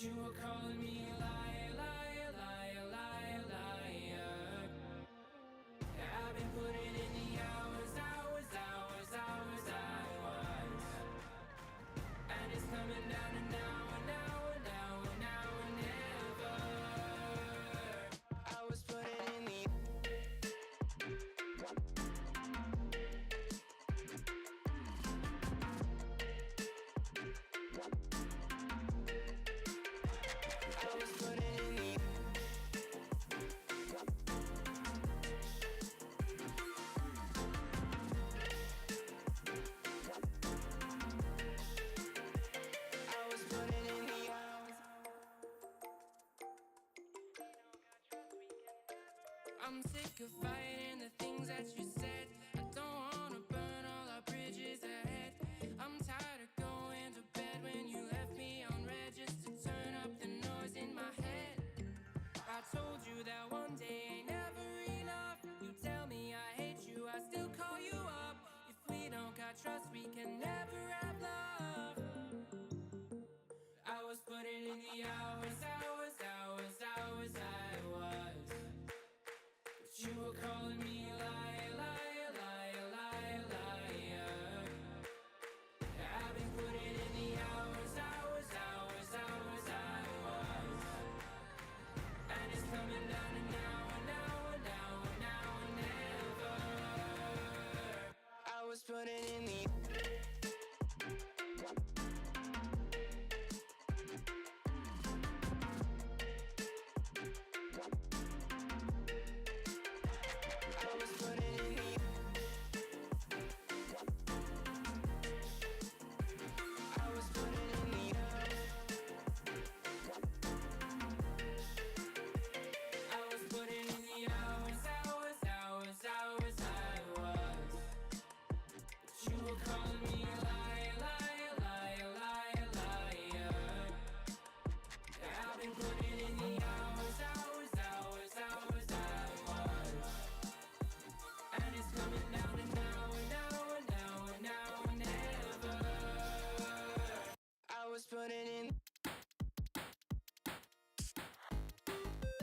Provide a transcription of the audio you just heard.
You were calling me a liar, liar, liar, liar, liar. I've been putting in the hours, hours, hours, hours, hours. And it's coming down to now, and now, and now, and now, and never. I was putting in the I'm sick of fighting.